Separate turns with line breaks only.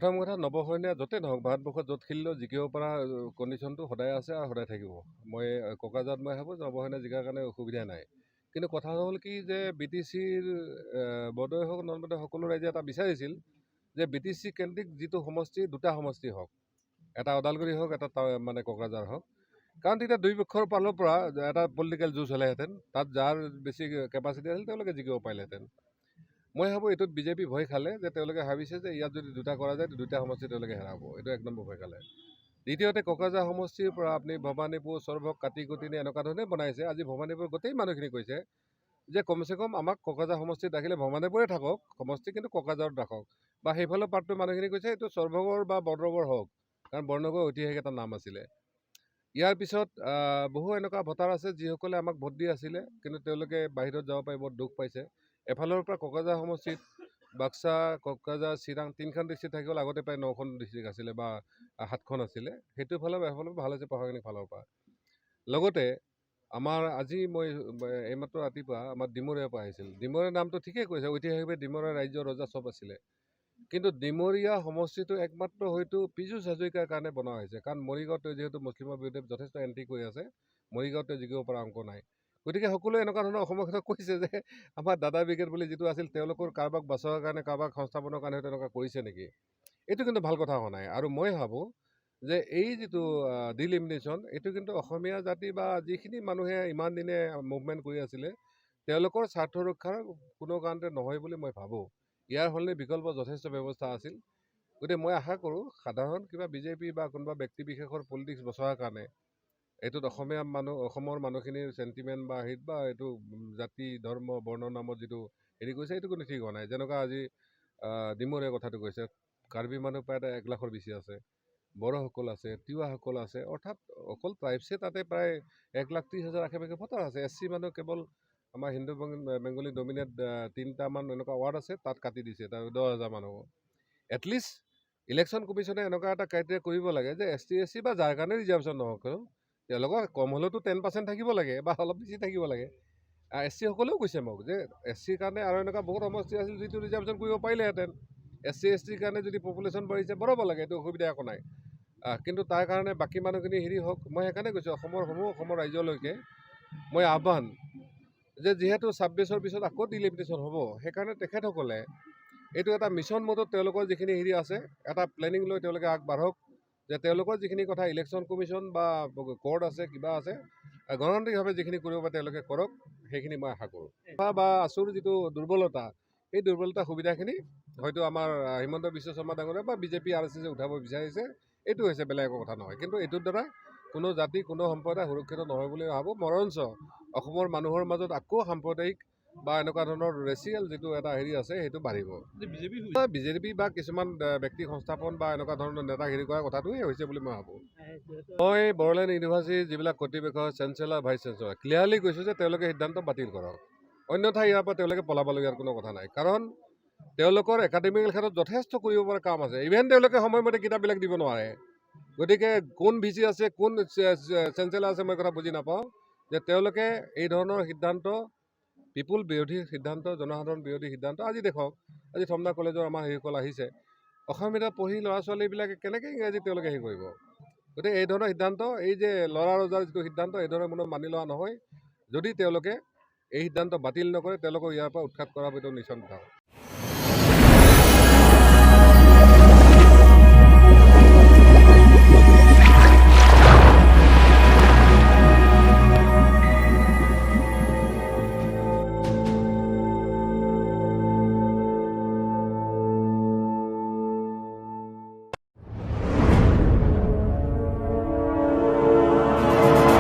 প্ৰথম কথা নৱসৈনিয়া য'তে নহওক ভাৰতবৰ্ষত য'ত খেলিলেও জিকিব পৰা কণ্ডিশ্যনটো সদায় আছে আৰু সদায় থাকিব। মই কোকৰাঝাৰত মই ভাবোঁ নৱসৈনিয়া জিকাৰ কাৰণে অসুবিধা নাই। কিন্তু কথা হ'ল কি যে BTCৰ বৰদৈ হওক নন বৰদৈ সকলো ৰাইজে এটা বিচাৰিছিল যে BTC কেন্দ্ৰিক যিটো সমষ্টি দুটা সমষ্টি হওক, এটা ওদালগুৰি হওক এটা মানে কোকৰাঝাৰ হওক। কাৰণ তেতিয়া দুই পক্ষৰ ফালৰ পৰা এটা পলিটিকেল যুঁজ হ'লেহেঁতেন, তাত যাৰ বেছি কেপাচিটি আছিল তেওঁলোকে জিকিব পাৰিলেহেঁতেন। মই ভাবোঁ এইটোত বিজেপি ভয় খালে যে তেওঁলোকে ভাবিছে যে ইয়াত যদি দুটা কৰা যায় দুটা সমষ্টি তেওঁলোকে হেৰাব, এইটো এক নম্বৰ ভয় খালে। দ্বিতীয়তে কোকৰাঝাৰ সমষ্টিৰ পৰা আপুনি ভৱানীপুৰ সৰভোগ কাটি কুটিনি এনেকুৱা ধৰণে বনাইছে। আজি ভৱানীপুৰ গোটেই মানুহখিনি কৈছে যে কমচে কম আমাক কোকৰাঝাৰ সমষ্টিত ৰাখিলে ভৱানীপুৰে থাকক সমষ্টি, কিন্তু কোকৰাঝাৰত ৰাখক। বা সেইফালৰ পাৰ্টটোৰ মানুহখিনি কৈছে এইটো সৰভোগৰ বা বৰনগৰ হওক, কাৰণ বৰনগৰ ঐতিহাসিক এটা নাম আছিলে। ইয়াৰ পিছত বহু এনেকুৱা ভোটাৰ আছে যিসকলে আমাক ভোট দি আছিলে, কিন্তু তেওঁলোকে বাহিৰত যাব পাৰি বৰ দুখ পাইছে। এফালৰ পৰা কোকৰাঝাৰ সমষ্টিত বাক্সা, কোকৰাঝাৰ, চিৰাং তিনিখন ডিষ্ট্ৰিক্ট থাকি গ'ল। আগতে প্ৰায় 9খন ডিষ্ট্ৰিক্ট আছিলে বা 7খন আছিলে। সেইটো এফালৰ ভাল হৈছে প্ৰশাসনিক ফালৰ পৰা। লগতে আমাৰ আজি মই এইমাত্ৰ ৰাতিপুৱা আমাৰ ডিমৰীয়াৰ পৰা আহিছিল। ডিমৰীয়া নামটো ঠিকেই কৈছে, ঐতিহাসিকভাৱে ডিমৰীয়া ৰাজ্য ৰজা চব আছিলে। কিন্তু ডিমৰীয়া সমষ্টিটো একমাত্ৰ হয়তো পীযুষ হাজৰিকাৰ কাৰণে বনোৱা হৈছে, কাৰণ মৰিগাঁৱত যিহেতু মুছলিমৰ বিৰুদ্ধে যথেষ্ট এণ্ট্ৰি কৰি আছে, মৰিগাঁৱতে জিকিব পৰা অংক নাই। গতিকে সকলোৱে এনেকুৱা ধৰণৰ অসমৰ ক্ষেত্ৰত কৈছে যে আমাৰ দাদা ব্ৰিগেড বুলি যিটো আছিল তেওঁলোকৰ কাৰোবাক বচাবৰ কাৰণে কাৰোবাক সংস্থাপনৰ কাৰণে তেনেকুৱা কৰিছে নেকি, এইটো কিন্তু ভাল কথা হোৱা নাই। আৰু মই ভাবোঁ যে এই যিটো ডিলিমিনেশ্যন এইটো কিন্তু অসমীয়া জাতি বা যিখিনি মানুহে ইমান দিনে মুভমেণ্ট কৰি আছিলে তেওঁলোকৰ স্বাৰ্থ ৰক্ষাৰ কোনো কাৰণতে নহয় বুলি মই ভাবোঁ। ইয়াৰ সলনি বিকল্প যথেষ্ট ব্যৱস্থা আছিল। গতিকে মই আশা কৰোঁ সাধাৰণ কিবা বিজেপি বা কোনোবা ব্যক্তি বিশেষৰ পলিটিক্স বচোৱাৰ কাৰণে এইটোত অসমৰ মানুহখিনিৰ চেণ্টিমেণ্ট বা হিত বা এইটো জাতি ধৰ্ম বৰ্ণৰ নামত যিটো হেৰি কৰিছে এইটো কোনো ঠিক হোৱা নাই। যেনেকুৱা আজি ডিমৰীয়া কথাটো কৈছে, কাৰ্বি মানুহ প্ৰায় 1 লাখৰ বেছি আছে, বড়োসকল আছে, তিৱাসকল আছে, অৰ্থাৎ অকল ট্ৰাইবছে তাতে প্ৰায় 1,30,000 আশে-পাশে ভোটাৰ আছে। SC মানুহ কেৱল আমাৰ হিন্দু বেংগলী ডমিনেট 3টামান এনেকুৱা ৱাৰ্ড আছে, তাত কাটি দিছে তাৰ 10,000 মানুহ। এটলিষ্ট ইলেকশ্যন কমিশ্যনে এনেকুৱা এটা ক্ৰাইটেৰিয়া কৰিব লাগে যে ST SC বা যাৰ কাৰণে ৰিজাৰ্ভেশ্যন নহওক তেওঁলোকৰ কম হ'লেওতো 10% থাকিব লাগে বা অলপ বেছি থাকিব লাগে। SC সকলেও কৈছে মোক যে SCৰ কাৰণে আৰু এনেকুৱা বহুত সমষ্টি আছিল যিটো ৰিজাৰ্ভেশ্যন কৰিব পাৰিলেহেঁতেন। SC STৰ কাৰণে যদি পপুলেশ্যন বাঢ়িছে বঢ়াব লাগে, এইটো অসুবিধা একো নাই। কিন্তু তাৰ কাৰণে বাকী মানুহখিনি হেৰি হওক। মই সেইকাৰণে কৈছোঁ অসমৰ ৰাইজলৈকে মই আহ্বান যে যিহেতু 26ৰ পিছত আকৌ ডিলিমিনেশ্যন হ'ব, সেইকাৰণে তেখেতসকলে এইটো এটা মিছন মোডত তেওঁলোকৰ যিখিনি হেৰি আছে এটা প্লেনিং লৈ তেওঁলোকে আগবাঢ়ক, যে তেওঁলোকৰ যিখিনি কথা ইলেকশ্যন কমিশ্যন বা কোৰ্ট আছে কিবা আছে গণতান্ত্ৰিকভাৱে যিখিনি কৰিব পাৰে তেওঁলোকে কৰক, সেইখিনি মই আশা কৰোঁ। বা আছুৰ যিটো দুৰ্বলতা, এই দুৰ্বলতা সুবিধাখিনি হয়তো আমাৰ হিমন্ত বিশ্ব শৰ্মা ডাঙৰীয়া বা বিজেপি RSSে উঠাব বিচাৰিছে, এইটো হৈছে বেলেগ একো কথা নহয়। কিন্তু এইটোৰ দ্বাৰা কোনো জাতি কোনো সম্প্ৰদায় সুৰক্ষিত নহয় বুলি ভাবোঁ। বৰঞ্চ অসমৰ মানুহৰ মাজত আকৌ সাম্প্ৰদায়িক বা এনেকুৱা ধৰণৰ ৰেচিয়েল যিটো এটা হেৰি আছে সেইটো বাঢ়িব। বিজেপি বা কিছুমান ব্যক্তি সংস্থাপন বা এনেকুৱা ধৰণৰ নেতা হেৰি কৰা কথাটোৱে হৈছে বুলি মই ভাবোঁ। মই বড়োলেণ্ড ইউনিভাৰ্চিটিৰ যিবিলাক কৰ্তৃপক্ষ চেঞ্চেলাৰ ভাইচ চেঞ্চেলাৰ ক্লিয়াৰলি কৈছোঁ যে তেওঁলোকে সিদ্ধান্ত বাতিল কৰক, অন্যথা ইয়াৰ পৰা তেওঁলোকে পলাবলগীয়াৰ কোনো কথা নাই। কাৰণ তেওঁলোকৰ একাডেমিকেল ক্ষেত্ৰত যথেষ্ট কৰিব পৰা কাম আছে। ইভেন তেওঁলোকে সময়মতে কিতাপবিলাক দিব নোৱাৰে। গতিকে কোন VC আছে কোন চেঞ্চেলাৰ আছে মই কথা বুজি নাপাওঁ, যে তেওঁলোকে এই ধৰণৰ সিদ্ধান্ত পিপুল বিৰোধী সিদ্ধান্ত, জনসাধাৰণ বিৰোধী সিদ্ধান্ত। আজি দেখক আজি থমনা কলেজৰ আমাৰ হেৰিসকল আহিছে, অসমীয়া পঢ়ি ল'ৰা ছোৱালীবিলাকে কেনেকৈ ইংৰাজী তেওঁলোকে হেৰি কৰিব। গতিকে এই ধৰণৰ সিদ্ধান্ত, এই যে ল'ৰা ৰজাৰ যিটো সিদ্ধান্ত এই ধৰণৰ মনত মানি লোৱা নহয়। যদি তেওঁলোকে এই সিদ্ধান্ত বাতিল নকৰে তেওঁলোকক ইয়াৰ পৰা উৎখাত কৰাৰ ভিতৰত নিশ্চয় নাথাকক।